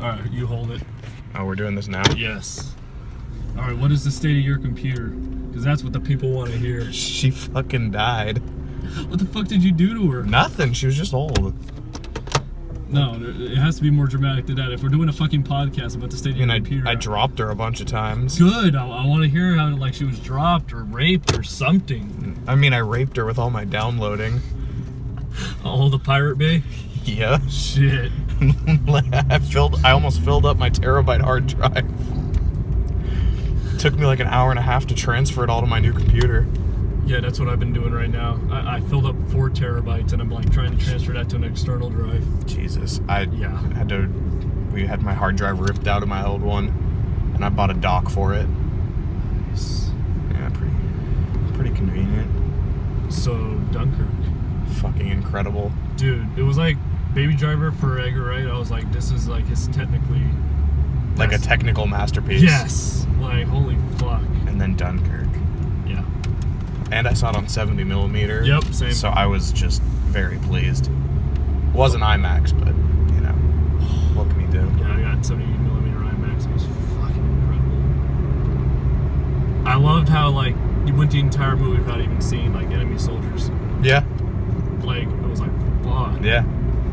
Alright, you hold it. Oh, we're doing this now? Yes. Alright, what is the state of your computer? Because that's what the people want to hear. She fucking died. What the fuck did you do to her? Nothing. She was just old. No, it has to be more dramatic than that. If we're doing a fucking podcast about the state of your computer. I dropped her a bunch of times. Good. I want to hear how like she was dropped or raped or something. I mean, I raped her with all my downloading. Oh, the Pirate Bay? Yeah. Shit. I almost filled up my terabyte hard drive. It took me like an hour and a half to transfer it all to my new computer. Yeah, that's what I've been doing right now. I filled up 4 terabytes and I'm like trying to transfer that to an external drive. Jesus. We had my hard drive ripped out of my old one and I bought a dock for it. Nice. Yeah, pretty convenient. So, Dunkirk. Fucking incredible. Dude, it was like Baby Driver for Edgar Wright. I was like, this is like his technically... Like a technical masterpiece. Yes. Like, holy fuck. And then Dunkirk. Yeah. And I saw it on 70mm. Yep, same. So I was just very pleased. It wasn't IMAX, but, you know, what can you do? Yeah, I got 70mm IMAX. It was fucking incredible. I loved how, like, you went the entire movie without even seeing, like, enemy soldiers. Yeah. Like, it was like, fuck. Yeah.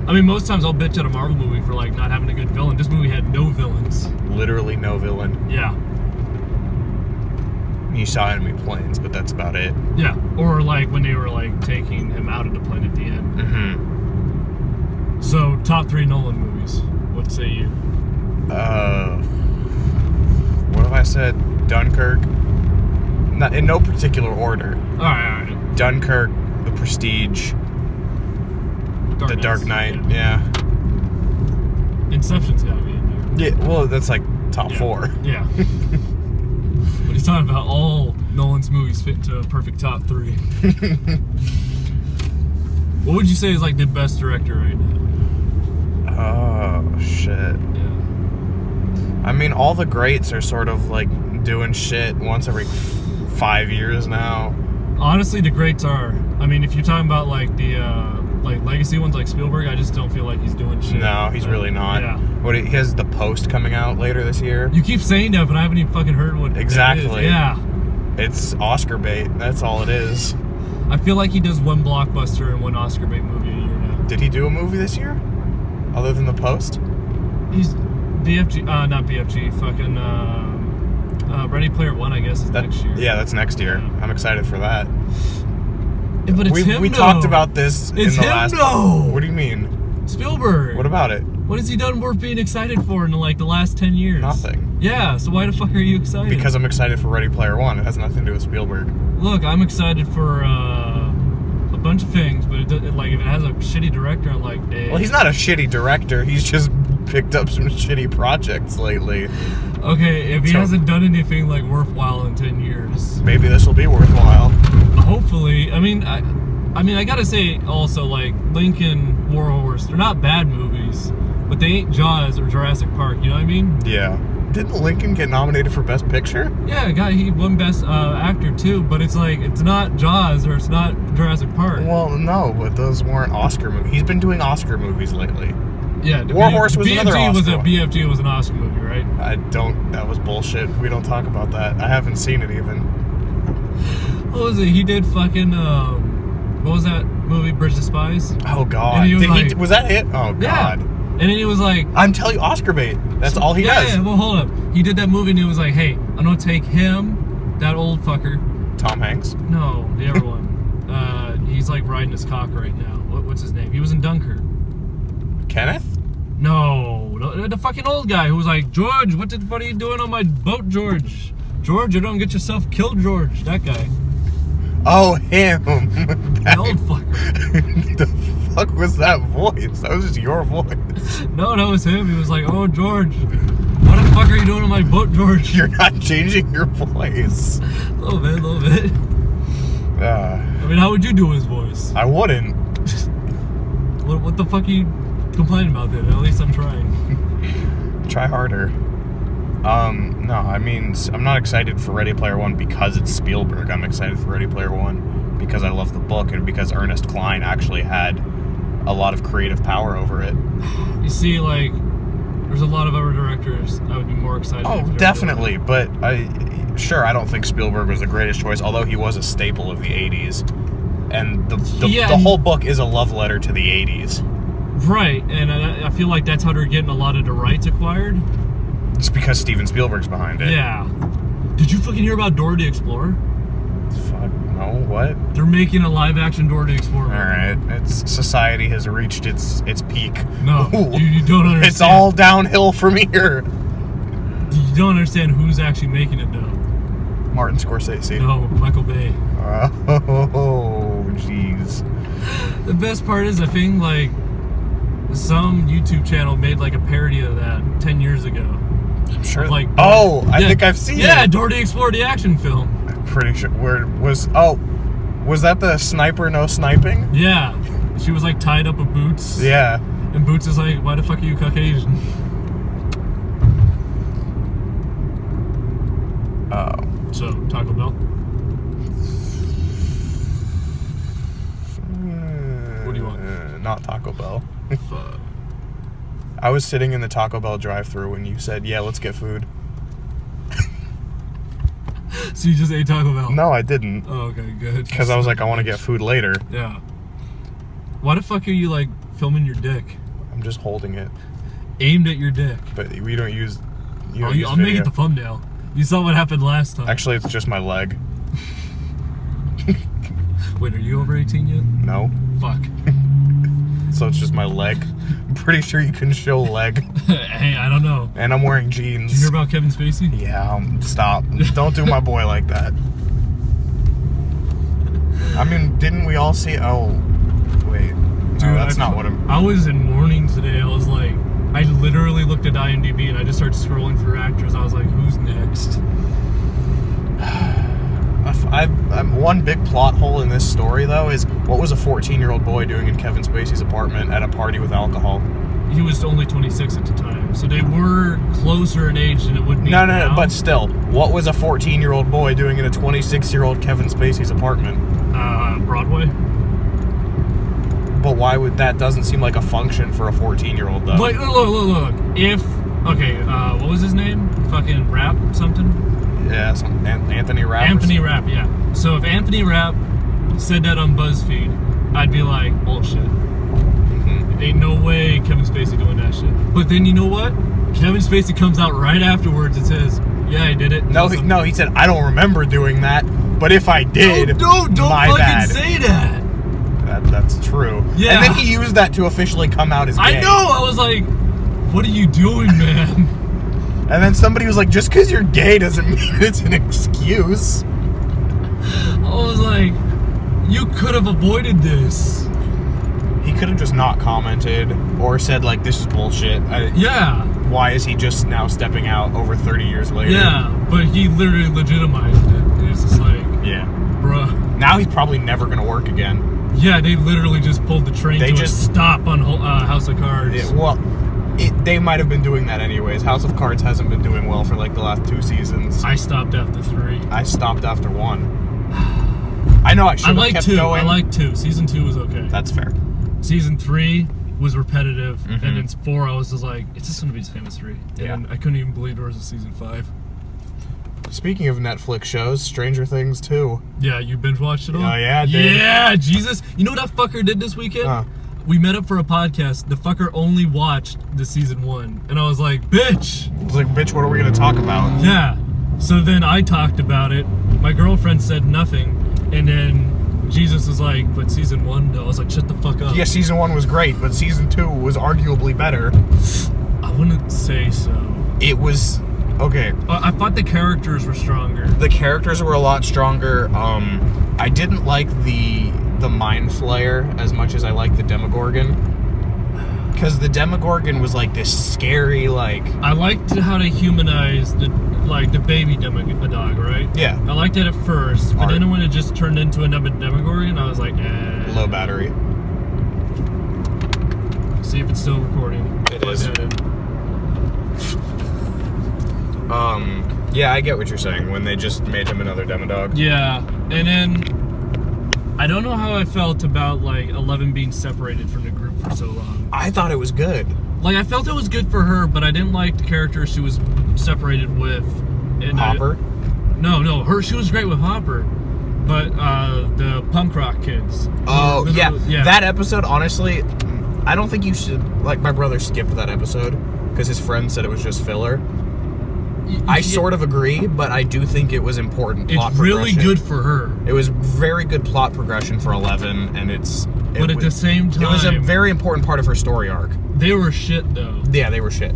I mean, most times I'll bitch at a Marvel movie for, like, not having a good villain. This movie had no villains. Literally no villain. Yeah. You saw enemy planes, but that's about it. Yeah. Or, like, when they were, like, taking him out of the plane at the end. Mm-hmm. So, top 3 Nolan movies. What say you? What have I said? Dunkirk. Not in no particular order. All right. Dunkirk, The Prestige, The Dark Knight. Yeah. Inception's gotta be in there. Yeah. Well, that's like top 4. Yeah. But he's talking about all Nolan's movies fit into a perfect top 3. What would you say is like the best director right now? Oh shit. Yeah. I mean, all the greats are sort of like doing shit once every 5 years now. Honestly, the greats are. I mean, if you're talking about like the like legacy ones like Spielberg, I just don't feel like he's doing shit. No, he's really not. Yeah. What he has The Post coming out later this year. You keep saying that, but I haven't even fucking heard what Exactly. that is. Yeah. It's Oscar bait. That's all it is. I feel like he does one blockbuster and one Oscar bait movie a year now. Did he do a movie this year? Other than The Post? He's BFG, not BFG, fucking Ready Player One, I guess, is next year. Yeah, that's next year. Yeah. I'm excited for that. Yeah, but it's him, we though. talked about this It's in the him, last. though. What do you mean? Spielberg. What about it? What has he done worth being excited for in like the last 10 years? Nothing. Yeah, so why the fuck are you excited? Because I'm excited for Ready Player One. It has nothing to do with Spielberg. Look, I'm excited for a bunch of things, but like if it has a shitty director, I'm like, eh. Well, he's not a shitty director. He's just picked up some shitty projects lately. Okay, if he hasn't done anything like worthwhile in 10 years, maybe this will be worthwhile. Hopefully. I mean, I gotta say also, like, Lincoln, War Horse, they're not bad movies, but they ain't Jaws or Jurassic Park, you know what I mean? Yeah. Didn't Lincoln get nominated for Best Picture? Yeah, he won Best Actor too, but it's like, it's not Jaws or it's not Jurassic Park. Well, no, but those weren't Oscar movies. He's been doing Oscar movies lately. Yeah, War Horse was another Oscar one. BFG was an Oscar movie, right? That was bullshit. We don't talk about that. I haven't seen it even. What was it? He did fucking, what was that movie, Bridge to Spies? Oh, God. And he was was that it? Oh, God. Yeah. And then he was like... I'm telling you, Oscar bait. That's all he does. Yeah, well, hold up. He did that movie and he was like, hey, I'm going to take him, that old fucker. Tom Hanks? No, the other one. He's like riding his cock right now. What's his name? He was in Dunkirk. Kenneth? No, the fucking old guy who was like, George, what are you doing on my boat, George? George, you don't get yourself killed, George. That guy. Oh, him. The old fucker. The fuck was that voice? That was just your voice. No, that was him. He was like, oh, George, what the fuck are you doing on my boat, George? You're not changing your voice. A little bit. I mean, how would you do his voice? I wouldn't. What the fuck are you complaining about then? At least I'm trying. Try harder. No, I mean, I'm not excited for Ready Player One because it's Spielberg. I'm excited for Ready Player One because I love the book and because Ernest Cline actually had a lot of creative power over it. You see, like, There's a lot of other directors I would be more excited. Oh, if they were definitely. But I don't think Spielberg was the greatest choice, although he was a staple of the 80s. And the whole book is a love letter to the 80s. Right, and I feel like that's how they're getting a lot of the rights acquired. It's because Steven Spielberg's behind it. Yeah. Did you fucking hear about Dora the Explorer? Fuck, no, what? They're making a live-action Dora the Explorer. Alright, society has reached its peak. No, you don't understand. It's all downhill from here. You don't understand who's actually making it, though. Martin Scorsese. No, Michael Bay. Oh, jeez. The best part is, I think, like, some YouTube channel made, like, a parody of that 10 years ago. I'm sure. Like, I think I've seen it. Yeah, Dora the Explorer, the action film. I'm pretty sure. Was that the sniper no sniping? Yeah. She was, like, tied up with Boots. Yeah. And Boots is like, why the fuck are you Caucasian? So, Taco Bell? What do you want? Not Taco Bell. Fuck. I was sitting in the Taco Bell drive-thru when you said, yeah, let's get food. So you just ate Taco Bell? No, I didn't. Oh, okay, good. Because I was like, I want to get food later. Yeah. Why the fuck are you, like, filming your dick? I'm just holding it. Aimed at your dick. But we don't use... I'll make it the thumbnail. You saw what happened last time. Actually, it's just my leg. Wait, are you over 18 yet? No. Fuck. So it's just my leg. I'm pretty sure you can show leg. Hey, I don't know. And I'm wearing jeans. Did you hear about Kevin Spacey? Yeah, stop. Don't do my boy like that. I mean, didn't we all see... Oh, wait. Dude, no, that's not what I'm... I was in mourning today. I was like... I literally looked at IMDb and I just started scrolling through actors. I was like, who's next? One big plot hole in this story, though, is what was a 14-year-old boy doing in Kevin Spacey's apartment at a party with alcohol? He was only 26 at the time, so they were closer in age than it would be No, now. but still, what was a 14-year-old boy doing in a 26-year-old Kevin Spacey's apartment? Broadway. But why would that doesn't seem like a function for a 14-year-old, though? But look. If, okay, what was his name? Fucking Rapp something? Yeah, Anthony Rapp. Anthony Rapp, yeah. So if Anthony Rapp said that on BuzzFeed, I'd be like, bullshit. Mm-hmm. Ain't no way Kevin Spacey doing that shit. But then you know what? Kevin Spacey comes out right afterwards and says, yeah, I did it. No, he said, I don't remember doing that, but if I did, don't my fucking bad. say that. That's true. Yeah. And then he used that to officially come out as gay. I know. I was like, what are you doing, man? And then somebody was like, just because you're gay doesn't mean it's an excuse. I was like, you could have avoided this. He could have just not commented or said, like, this is bullshit. Yeah. Why is he just now stepping out over 30 years later? Yeah, but he literally legitimized it. It was just like, Yeah. bruh. Now he's probably never going to work again. Yeah, they literally just pulled the train to a stop on House of Cards. Yeah, well, they might have been doing that anyways. House of Cards hasn't been doing well for like the last 2 seasons. I stopped after 3. I stopped after 1. I know I should have kept going. I liked 2. Season 2 was okay. That's fair. Season 3 was repetitive, Mm-hmm. and then 4 I was just like, it's just gonna be the same as 3. Yeah. And I couldn't even believe there was a season 5. Speaking of Netflix shows, Stranger Things 2. Yeah, you binge watched it all? Oh, yeah, I did. Yeah, Jesus. You know what that fucker did this weekend? We met up for a podcast. The fucker only watched the season 1. And I was like, bitch! I was like, bitch, what are we going to talk about? Yeah. So then I talked about it. My girlfriend said nothing. And then Jesus was like, but season 1, though? I was like, shut the fuck up. Yeah, season 1 was great, but season 2 was arguably better. I wouldn't say so. It was... Okay. I thought the characters were stronger. The characters were a lot stronger. I didn't like the Mind Flayer as much as I liked the Demogorgon. Because the Demogorgon was like this scary, like... I liked how they humanized the baby dog, right? Yeah. I liked it at first, but then when it just turned into another Demogorgon, I was like, eh. Low battery. See if it's still recording. It is. Yeah, I get what you're saying, when they just made him another Demodog. Yeah, and then I don't know how I felt about, like, 11 being separated from the group for so long. I thought it was good. Like, I felt it was good for her, but I didn't like the character she was separated with. And Hopper? She was great with Hopper. But the punk rock kids. Oh, yeah. That episode, honestly, I don't think you should... Like, my brother skipped that episode because his friend said it was just filler. I sort of agree, but I do think it was important plot progression. It's really good for her. It was very good plot progression for 11, and But at the same time... It was a very important part of her story arc. They were shit, though. Yeah, they were shit.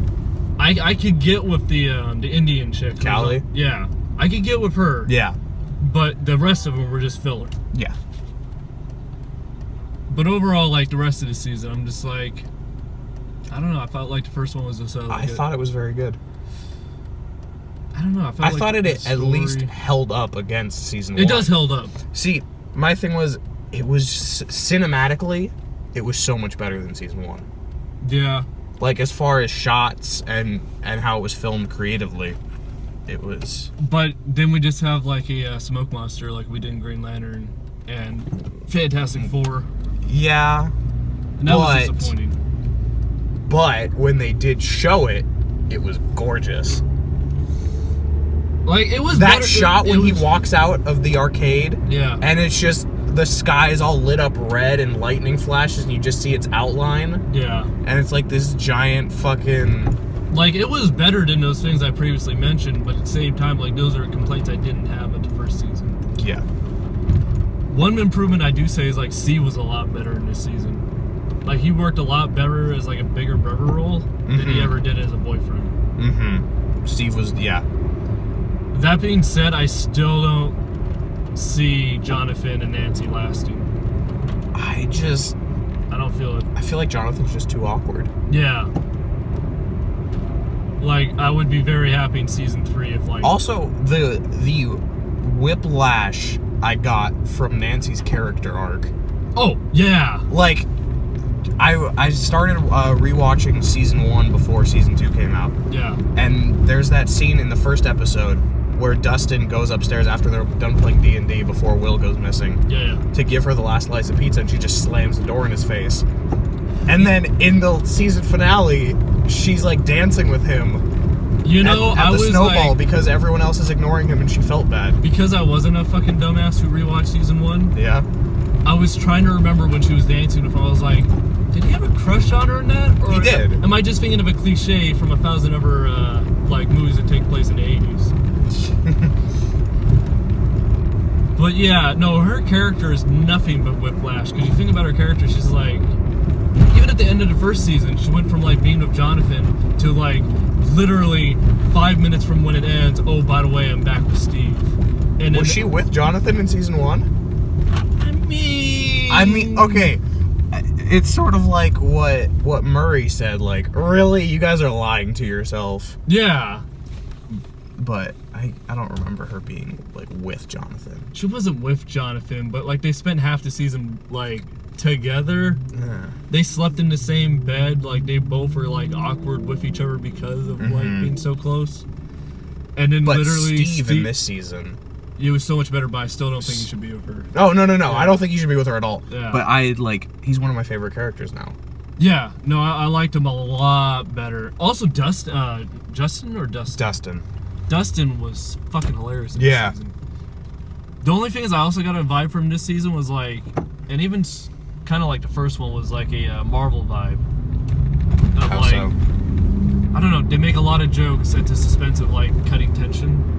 I could get with the Indian chick. Callie? Yeah. I could get with her. Yeah. But the rest of them were just filler. Yeah. But overall, like, the rest of the season, I'm just like... I don't know, I felt like the first one was just so I thought it was very good. I don't know, I thought it at least held up against season 1. It does held up. See, my thing was, it was cinematically, it was so much better than season 1. Yeah. Like, as far as shots and how it was filmed creatively, it was... But then we just have, like, a smoke monster like we did in Green Lantern and Fantastic Four. Yeah. And that was disappointing. But when they did show it, it was gorgeous. Like, it was that better, shot when he walks out of the arcade. Yeah. And it's just the sky is all lit up red and lightning flashes and you just see its outline. Yeah. And it's like this giant fucking... Like, it was better than those things I previously mentioned, but at the same time, like, those are complaints I didn't have at the first season. Yeah. One improvement I do say is, like, C was a lot better in this season. Like, he worked a lot better as, like, a bigger brother role than he ever did as a boyfriend. Steve was, yeah. That being said, I still don't see Jonathan and Nancy lasting. I don't feel it. I feel like Jonathan's just too awkward. Yeah. Like, I would be very happy in season 3 if, like... Also, the whiplash I got from Nancy's character arc. Oh, yeah. Like, I started rewatching season 1 before season 2 came out. Yeah. And there's that scene in the first episode where Dustin goes upstairs after they're done playing D&D before Will goes missing. Yeah. To give her the last slice of pizza, and she just slams the door in his face. And then in the season finale, she's like dancing with him. You know, at the snowball like, because everyone else is ignoring him and she felt bad. Because I wasn't a fucking dumbass who rewatched season 1. Yeah. I was trying to remember when she was dancing with him. I was like, did he have a crush on her in that? Or he did. Am I just thinking of a cliche from 1,000 other like movies that take place in the 80s? But yeah, no, her character is nothing but whiplash. Because you think about her character, she's like, even at the end of the first season, she went from like being with Jonathan to like literally 5 minutes from when it ends, oh, by the way, I'm back with Steve. And was she with Jonathan in season 1? I mean, okay. It's sort of like what Murray said, like, really, you guys are lying to yourself. Yeah. But I don't remember her being, like, with Jonathan. She wasn't with Jonathan, but, like, they spent half the season, like, together. Yeah. They slept in the same bed. Like, they both were, like, awkward with each other because of, like, being so close. And then but literally... Steve in this season... It was so much better, but I still don't think you should be with her. Oh, no. Yeah. I don't think you should be with her at all. Yeah. But he's one of my favorite characters now. Yeah. No, I liked him a lot better. Also, Justin or Dustin? Dustin. Dustin was fucking hilarious in this season. The only thing is I also got a vibe from this season was like, and even kind of like the first one was like a Marvel vibe. Of How like, so? I don't know, they make a lot of jokes at the suspense of like cutting tension.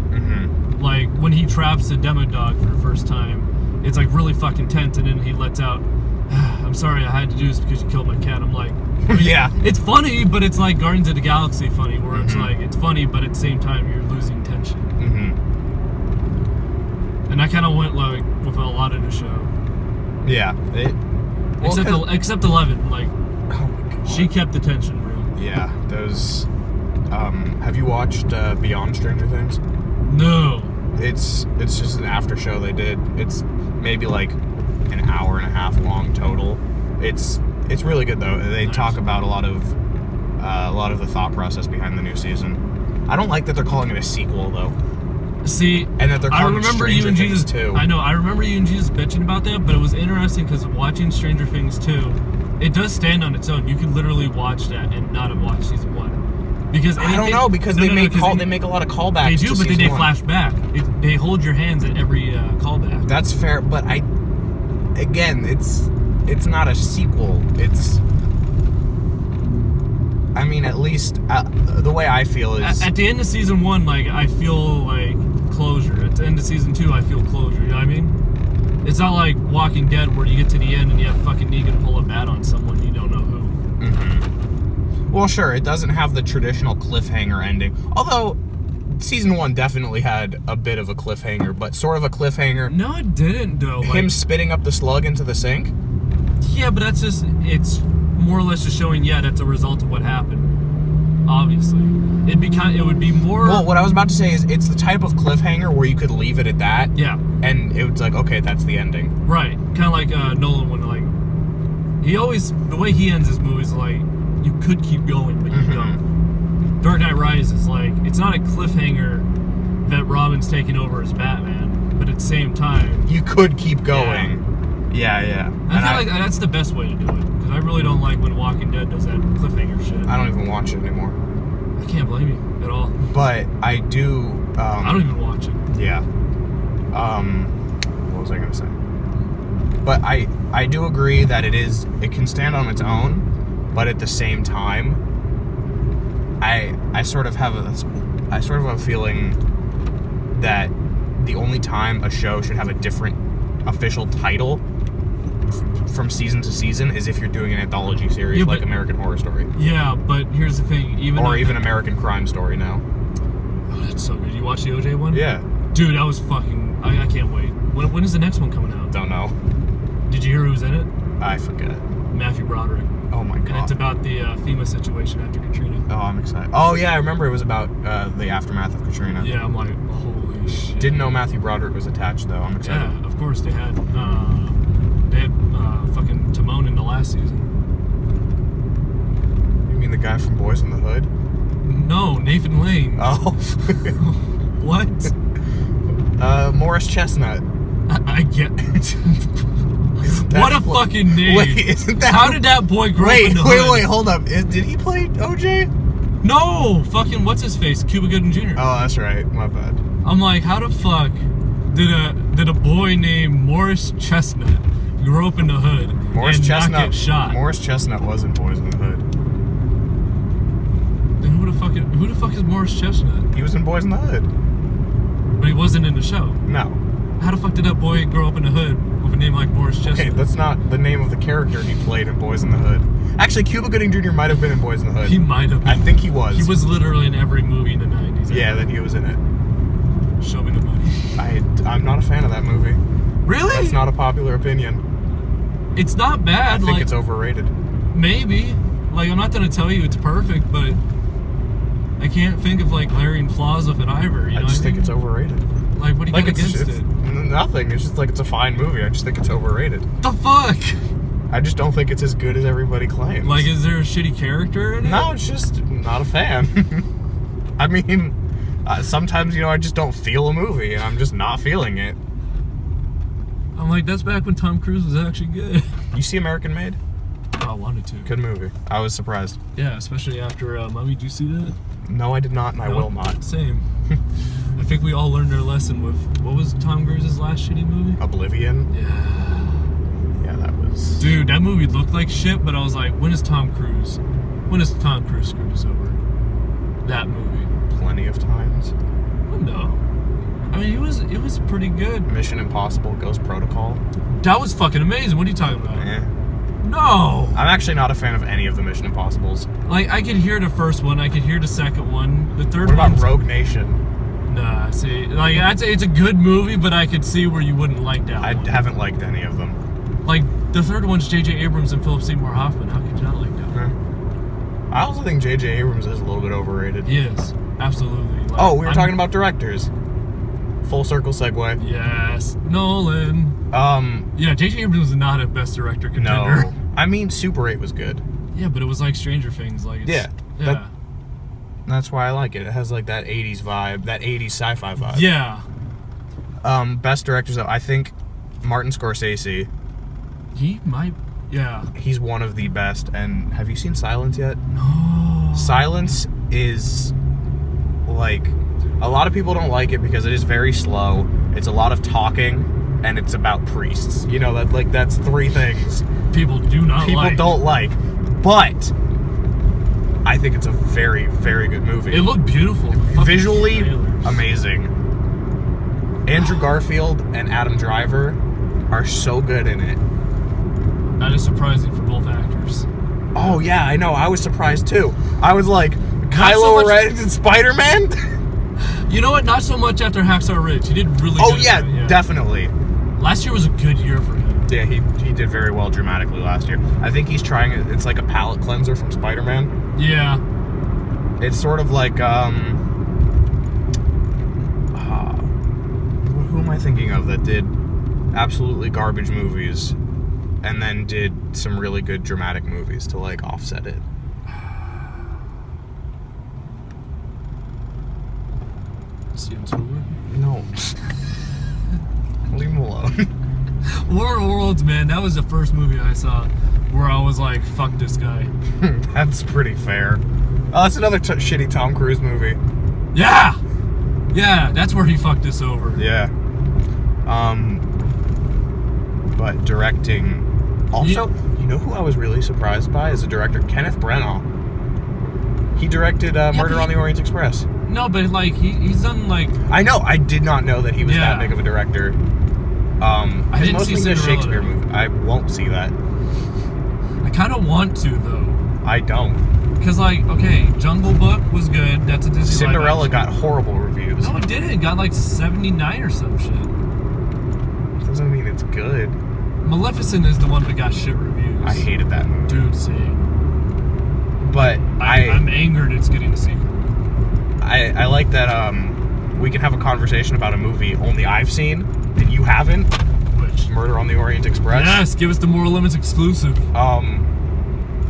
Like when he traps the demo dog for the first time, it's like really fucking tense, and then he lets out, I'm sorry I had to do this because you killed my cat. I'm like, I mean, yeah. It's funny, but it's like Guardians of the Galaxy funny, where it's like, it's funny, but at the same time you're losing tension. And I kind of went like with a lot of the show. Yeah. Except 11, like, oh my God. She kept the tension real. Yeah, those. Have you watched Beyond Stranger Things? No. It's just an after show they did. It's maybe like an hour and a half long total. It's really good though. They talk about a lot of the thought process behind the new season. I don't like that they're calling it a sequel though. See, and that they're calling it Stranger Things 2. I know. I remember you and Jesus bitching about that, but it was interesting because watching Stranger Things 2, It does stand on its own. You can literally watch that and not have watched season 1. Because I don't know, because they make a lot of callbacks. They do, to but season they one. flash back. They hold your hands at every callback. That's fair, but it's not a sequel. I mean, at least the way I feel is At the end of season 1, like, I feel like closure. At the end of season 2, I feel closure. You know what I mean? It's not like Walking Dead where you get to the end and you have fucking Negan pull a bat on someone you don't know who. Mm-hmm. Well, sure, it doesn't have the traditional cliffhanger ending. Although, season 1 definitely had a bit of a cliffhanger, but sort of a cliffhanger. No, it didn't, though. Him spitting up the slug into the sink? Yeah, but that's just, it's more or less just showing, that's a result of what happened. Obviously. It would be more... Well, what I was about to say is, it's the type of cliffhanger where you could leave it at that. Yeah. And it was like, okay, that's the ending. Right. Kind of like Nolan when, like, he always, the way he ends his movies, like, you could keep going, but you don't. Dark Knight Rises, like, it's not a cliffhanger that Robin's taking over as Batman, but at the same time... You could keep going. Yeah. I feel like that's the best way to do it, because I really don't like when Walking Dead does that cliffhanger shit. I don't even watch it anymore. I can't blame you at all. But I do... I don't even watch it. Yeah. What was I going to say? But I do agree that it can stand on its own, but at the same time, I sort of have a feeling that the only time a show should have a different official title from season to season is if you're doing an anthology series like American Horror Story. Yeah, but here's the thing, even American Crime Story now. Oh, that's so good. You watch the OJ one? Yeah. Dude, that was fucking... I can't wait. When is the next one coming out? Don't know. Did you hear who's in it? I forget. Matthew Broderick. Oh my god. And it's about the FEMA situation after Katrina. Oh, I'm excited. Oh yeah, I remember it was about the aftermath of Katrina. Yeah, I'm like, holy shit. Didn't know Matthew Broderick was attached though. I'm excited. Yeah, of course they had fucking Timon in the last season. You mean the guy from Boys in the Hood? No, Nathan Lane. Oh. What? Morris Chestnut. I get What a fucking name. Wait, isn't that... How did that boy grow up in the hood? Wait, hold up. Did he play OJ? No! Fucking what's his face? Cuba Gooding Jr. Oh, that's right. My bad. I'm like, how the fuck did a boy named Morris Chestnut grow up in the hood not get shot? Morris Chestnut was in Boys in the Hood. Then who the fuck is Morris Chestnut? He was in Boys in the Hood. But he wasn't in the show. No. How the fuck did that boy grow up in the hood with a name like Morris Chestnut? Okay, that's not the name of the character he played in Boys in the Hood. Actually, Cuba Gooding Jr. might have been in Boys in the Hood. He might have been. I think he was. He was literally in every movie in the 90s. Yeah, that he was in it. Show me the money. I'm not a fan of that movie. Really? That's not a popular opinion. It's not bad. I think it's overrated. Maybe. Like, I'm not going to tell you it's perfect, but I can't think of, like, glaring flaws of it either. You know I just think it's overrated. Like, what do you got against it? Nothing. It's just like it's a fine movie. I just think it's overrated. The fuck? I just don't think it's as good as everybody claims. Like, is there a shitty character in it? No, it's just not a fan. I mean, sometimes, I just don't feel a movie, and I'm just not feeling it. I'm like, that's back when Tom Cruise was actually good. You see American Made? Oh, I wanted to. Good movie. I was surprised. Yeah, especially after Mummy. Did you see that? No, I did not, and I will not. Same. I think we all learned our lesson with, what was Tom Cruise's last shitty movie? Oblivion? Yeah. Yeah, that was... Dude, that movie looked like shit, but I was like, when has Tom Cruise screwed us over? That movie. Plenty of times. Oh, no. I mean, it was pretty good. Mission Impossible, Ghost Protocol. That was fucking amazing. What are you talking about? No! I'm actually not a fan of any of the Mission Impossibles. Like, I could hear the first one, I could hear the second one, the third one. What about Rogue Nation? Nah, see, like, I'd say it's a good movie, but I could see where you wouldn't like that one. I haven't liked any of them. Like, the third one's J.J. Abrams and Philip Seymour Hoffman. How could you not like that one? I also think J.J. Abrams is a little bit overrated. He is, absolutely. Like, we were talking about directors. Full circle segue. Yes, Nolan. Yeah, J.J. Abrams is not a best director contender. No. I mean, Super 8 was good. Yeah, but it was like Stranger Things. Like, it's, yeah. That's why I like it. It has like that 80s vibe, that 80s sci-fi vibe. Yeah. Best directors, though, I think Martin Scorsese. He might Yeah. He's one of the best. And have you seen Silence yet? No. Silence is like, a lot of people don't like it because it is very slow. It's a lot of talking, and it's about priests. You know, that's three things People do not people like. don't like. But I think it's a very, very good movie. It looked beautiful. Visually Trailers. amazing. Andrew Garfield and Adam Driver are so good in it. That is surprising for both actors. Oh yeah, I know. I was surprised too. I was like, so Kylo much- Ren and Spider-Man? You know what? Not so much after Hacksaw Ridge. He did really Oh good. yeah, at that, definitely. Last year was a good year for him. Yeah, he did very well dramatically last year. I think he's trying it. It's like a palate cleanser from Spider-Man. Yeah. It's sort of like, who am I thinking of that did absolutely garbage movies and then did some really good dramatic movies to like offset it? Steven Spielberg? No. Leave him alone. War Worlds, man, that was the first movie I saw where I was like, fuck this guy. That's pretty fair. Oh, that's another shitty Tom Cruise movie. Yeah! Yeah, that's where he fucked us over. Yeah. But directing... Also, you know who I was really surprised by as a director? Kenneth Branagh. He directed Murder on the Orient Express. No, but like, he's done like... I know. I did not know that he was that big of a director. I didn't see mostly Cinderella, a Shakespeare though. movie. I won't see that. I kind of want to, though. I don't. Because, like, okay, Jungle Book was good. That's a Disney Cinderella live action. got horrible reviews. No, it didn't. It got like 79 or some shit. Doesn't mean it's good. Maleficent is the one that got shit reviews. I hated that movie. Dude, same. But I'm angered it's getting a sequel. I like that we can have a conversation about a movie only I've seen and you haven't. Which? Murder on the Orient Express. Yes, give us the Moral Limits exclusive.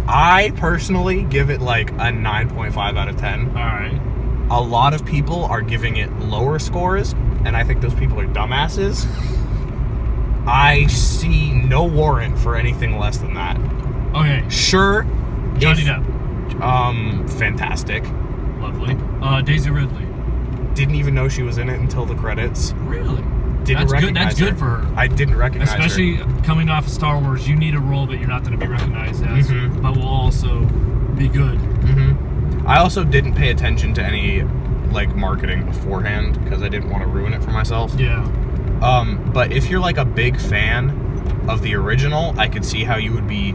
I personally give it like a 9.5 out of 10. Alright. A lot of people are giving it lower scores, and I think those people are dumbasses. I see no warrant for anything less than that. Okay. Sure. Johnny Depp. Fantastic. Lovely. Daisy Ridley. Didn't even know she was in it until the credits. Really? Didn't That's good. recognize That's her. good for her. I didn't recognize her. Especially coming off of Star Wars, you need a role that you're not going to be recognized as, Mhm. but will also be good. I also didn't pay attention to any like marketing beforehand because I didn't want to ruin it for myself. Yeah. But if you're like a big fan of the original, I could see how you would be.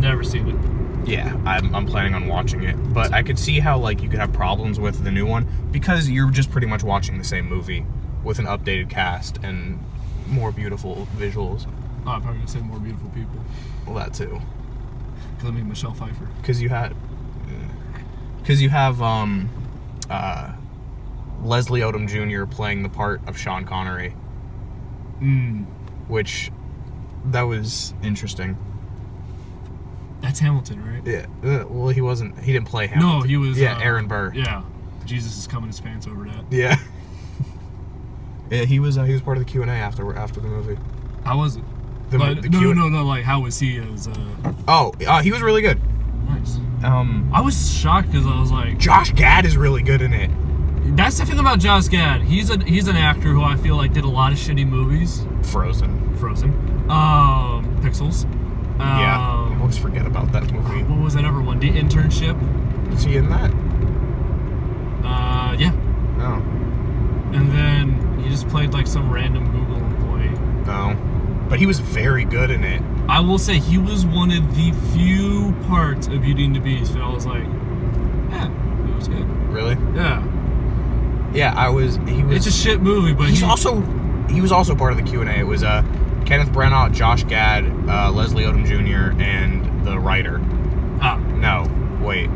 Never seen it. Yeah, I'm planning on watching it, but I could see how like you could have problems with the new one because you're just pretty much watching the same movie with an updated cast and more beautiful visuals. Oh, I'm probably going to say more beautiful people. Well, that too. Because I mean Michelle Pfeiffer. Because you have Leslie Odom Jr. playing the part of Sean Connery, which that was interesting. That's Hamilton, right? Yeah. Well, he wasn't. He didn't play Hamilton. No, he was. Yeah, Aaron Burr. Yeah. Jesus is coming his pants over that. Yeah. Yeah, he was part of the Q&A after the movie. How was it? The no. Like, how was he as? He was really good. Nice. I was shocked because I was like, Josh Gad is really good in it. that's the thing about Josh Gad. He's an actor who I feel like did a lot of shitty movies. Frozen. Pixels. Yeah. I always forget about that movie. What was that other one? The Internship. Is he in that? Yeah. Oh. And then he just played like some random Google employee. No. But he was very good in it. I will say he was one of the few parts of Beauty and the Beast that I was like, yeah, it was good. Really? Yeah. Yeah, he was. It's a shit movie, but he was also part of the Q&A. It was Kenneth Branagh, Josh Gad, Leslie Odom Jr., and the writer. No, wait.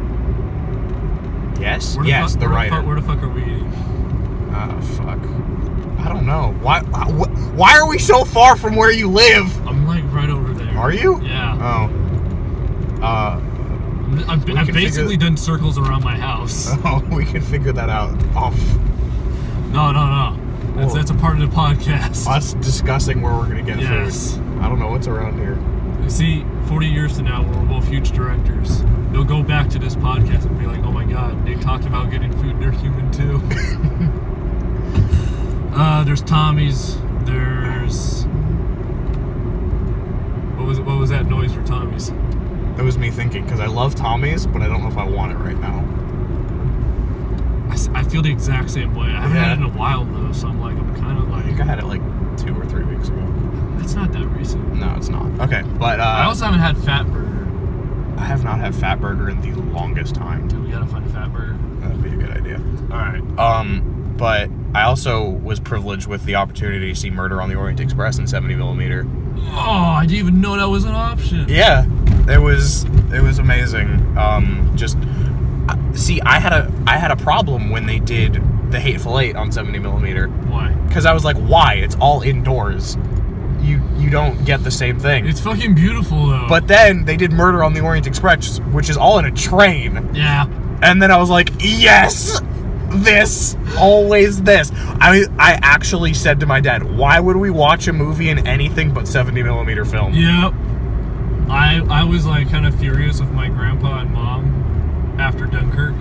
Yes? Yes, the writer. Where the fuck are we eating? Fuck. I don't know. Why are we so far from where you live? I'm like right over there. Are you? Yeah. Oh. I've basically done circles around my house. Oh, we can figure that out off. No. That's a part of the podcast. Us discussing where we're gonna get Yes. food. I don't know what's around here. See, 40 years from now, we're both huge directors. They'll go back to this podcast and be like, oh my god, they talked about getting food, they're human too. There's Tommy's, there's... What was that noise for Tommy's? That was me thinking, because I love Tommy's, but I don't know if I want it right now. I feel the exact same way. I haven't had it in a while though, so I'm kind of like... I think I had it like 2 or 3 weeks ago. It's not that recent. No, it's not. Okay, but... I also haven't had Fatburger. I have not had Fatburger in the longest time. Dude, we gotta find a Fatburger. That'd be a good idea. Alright. But I also was privileged with the opportunity to see Murder on the Orient Express in 70mm. Oh, I didn't even know that was an option. Yeah, it was amazing. See, I had a problem when they did The Hateful Eight on 70mm. Why? Because I was like, why? It's all indoors. You don't get the same thing. It's fucking beautiful though. But then they did Murder on the Orient Express, which is all in a train. Yeah. And then I was like, yes! This, always this. I actually said to my dad, why would we watch a movie in anything but 70mm film? Yep. I was like kind of furious with my grandpa and mom after Dunkirk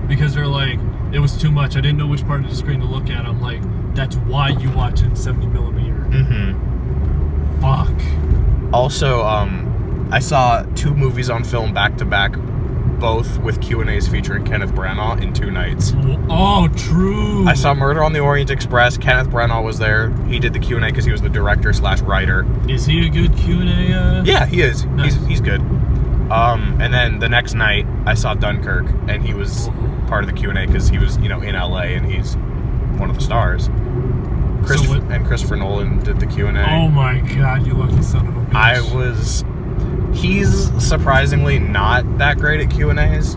because they're like, it was too much. I didn't know which part of the screen to look at. I'm like, that's why you watch it in 70mm. Mm-hmm. Fuck. Also, I saw 2 movies on film back to back, both with Q&As featuring Kenneth Branagh in 2 nights. Oh, true. I saw Murder on the Orient Express. Kenneth Branagh was there. He did the Q&A because he was the director/writer. Is he a good Q&A? Yeah, he is. Nice. He's good. And then the next night, I saw Dunkirk, and he was part of the Q&A because he was, in LA, and he's one of the stars. Christopher Nolan did the Q&A. Oh my god, you lucky son of a bitch. He's surprisingly not that great at Q&As.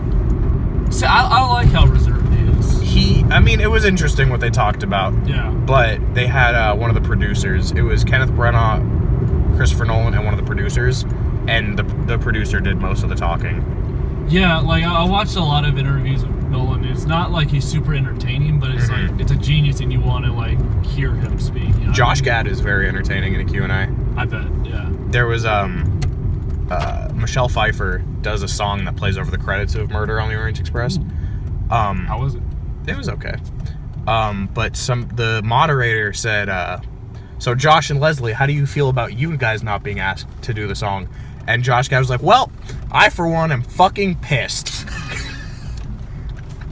See, I like how reserved he is. It was interesting what they talked about. Yeah. But they had one of the producers. It was Kenneth Branagh, Christopher Nolan, and one of the producers. And the producer did most of the talking. Yeah, like I watched a lot of interviews with Nolan. It's not like he's super entertaining, but it's like it's a genius, and you want to like hear him speak. You know? Josh Gad is very entertaining in a Q&A. I bet. Yeah. There was Michelle Pfeiffer does a song that plays over the credits of Murder on the Orient Express. How was it? It was okay. But the moderator said, so Josh and Leslie, how do you feel about you guys not being asked to do the song? And Josh Gad was like, well, I for one am fucking pissed.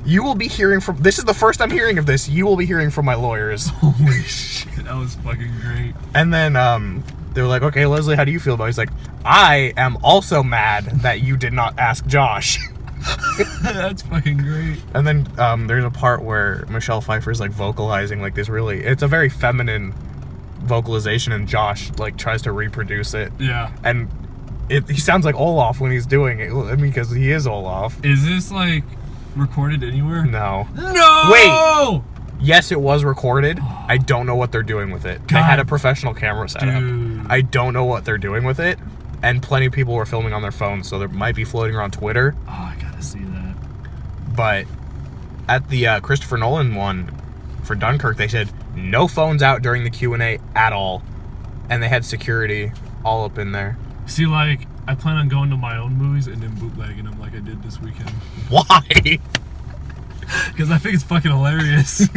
You will be hearing from... This is the first I'm hearing of this. You will be hearing from my lawyers. Holy shit, that was fucking great. And then they were like, okay, Leslie, how do you feel about it? He's like, I am also mad that you did not ask Josh. That's fucking great. And then there's a part where Michelle Pfeiffer's like vocalizing like this really... It's a very feminine vocalization, and Josh like tries to reproduce it. Yeah. And he sounds like Olaf when he's doing it. Because he is Olaf. Is this like... recorded anywhere? No. No! Wait! Yes, it was recorded. I don't know what they're doing with it. They had a professional camera set up. I don't know what they're doing with it. And plenty of people were filming on their phones, so there might be floating around Twitter. Oh, I gotta see that. But at the Christopher Nolan one for Dunkirk, they said no phones out during the Q&A at all. And they had security all up in there. See, like, I plan on going to my own movies and then bootlegging them like I did this weekend. Why? Because I think it's fucking hilarious.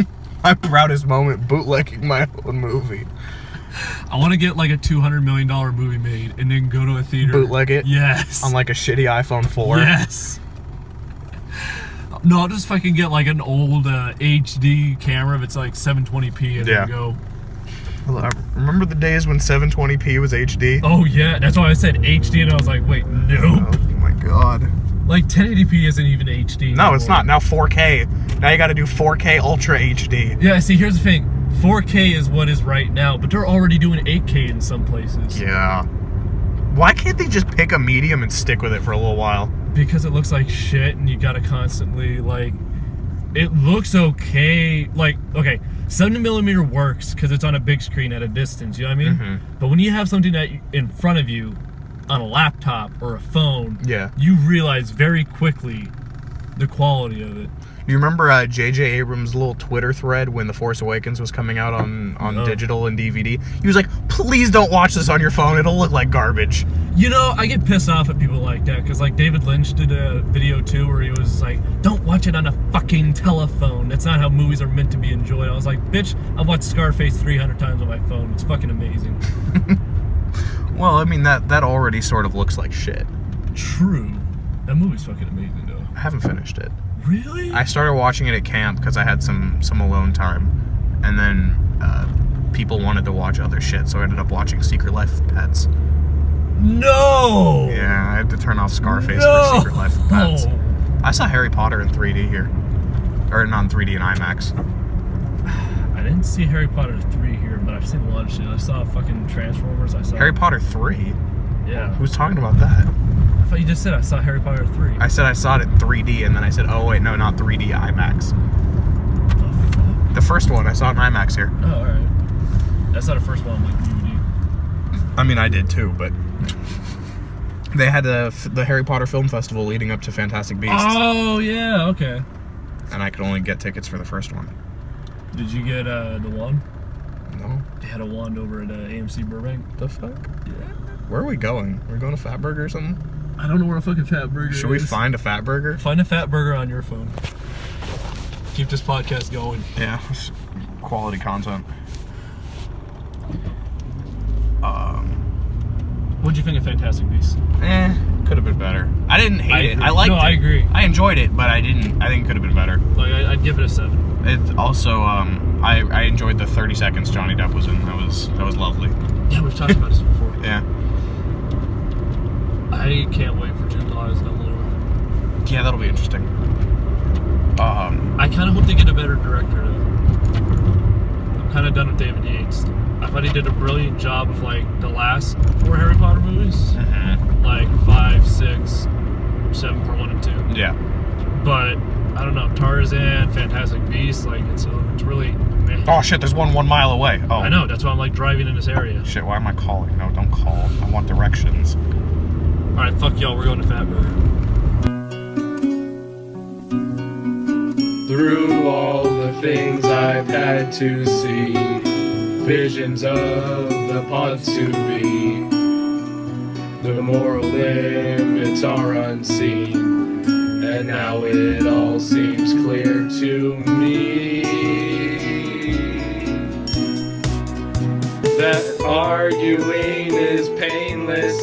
My proudest moment, bootlegging my own movie. I want to get like a $200 million movie made and then go to a theater. Bootleg it? Yes. On like a shitty iPhone 4? Yes. No, I'll just fucking get like an old HD camera if it's like 720p and then go. Remember the days when 720p was HD? Oh yeah, that's why I said HD and I was like, wait, nope. Oh my god. Like 1080p isn't even HD. No, it's not. Now 4K. Now you gotta do 4K Ultra HD. Yeah, see, here's the thing. 4K is what is right now, but they're already doing 8K in some places. Yeah. Why can't they just pick a medium and stick with it for a little while? Because it looks like shit and you gotta constantly, like... It looks okay. Like, okay, 70mm works because it's on a big screen at a distance, you know what I mean? Mm-hmm. But when you have something that in front of you on a laptop or a phone, yeah, you realize very quickly the quality of it. Do you remember J.J. Abrams' little Twitter thread when The Force Awakens was coming out on digital and DVD? He was like, please don't watch this on your phone. It'll look like garbage. You know, I get pissed off at people like that, because like David Lynch did a video too where he was like, don't watch it on a fucking telephone. That's not how movies are meant to be enjoyed. I was like, bitch, I've watched Scarface 300 times on my phone. It's fucking amazing. Well, I mean, that already sort of looks like shit. True. That movie's fucking amazing, though. I haven't finished it. Really? I started watching it at camp because I had some alone time. And then people wanted to watch other shit, so I ended up watching Secret Life of Pets. No! Yeah, I had to turn off Scarface for Secret Life of Pets. I saw Harry Potter in 3D here. Or not in 3D, in IMAX. I didn't see Harry Potter 3 here, but I've seen a lot of shit. I saw fucking Transformers. I saw Harry Potter 3? Yeah. Who's talking about that? I thought you just said I saw Harry Potter 3. I said I saw it in 3D, and then I said, oh wait, no, not 3D, IMAX. The fuck? The first one, I saw it in IMAX here. Oh, alright. That's not the first one on like DVD. I mean, I did too, but they had the Harry Potter Film Festival leading up to Fantastic Beasts. Oh, yeah, okay. And I could only get tickets for the first one. Did you get the wand? No. They had a wand over at AMC Burbank. The fuck? Yeah. Where are we going? We're going to Fat Burger or something? I don't know where a fucking Fat Burger is. Should we find a Fat Burger? Find a Fat Burger on your phone. Keep this podcast going. Yeah, it's quality content. What'd you think of Fantastic Beasts? Could have been better. I didn't hate it. I liked it. I agree. I enjoyed it, but I think it could have been better. Like, I'd give it a 7. It also, I enjoyed the 30 seconds Johnny Depp was in. That was lovely. Yeah, we've talked about this before. Yeah. I can't wait for Jude Law as Dumbledore. Yeah, that'll be interesting. I kind of hope they get a better director, though. I'm kind of done with David Yates. I thought he did a brilliant job of, like, the last 4 Harry Potter movies. Mm-hmm. Like, 5, 6, 7 for 1 and 2. Yeah. But, I don't know, Tarzan, Fantastic Beasts, like, it's really... meh. Oh shit, there's one mile away. Oh. I know, that's why I'm, like, driving in this area. Shit, why am I calling? No, don't call. I want directions. Alright, fuck y'all, we're going to Fat Burger. Through all the things I've had to see, visions of the pods to be, the moral limits are unseen, and now it all seems clear to me that arguing is painless.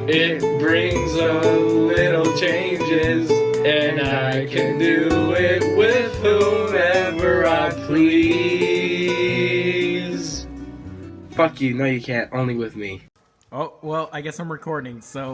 It brings a little changes, and I can do it with whomever I please. Fuck you, no you can't, only with me. Oh, well, I guess I'm recording, so...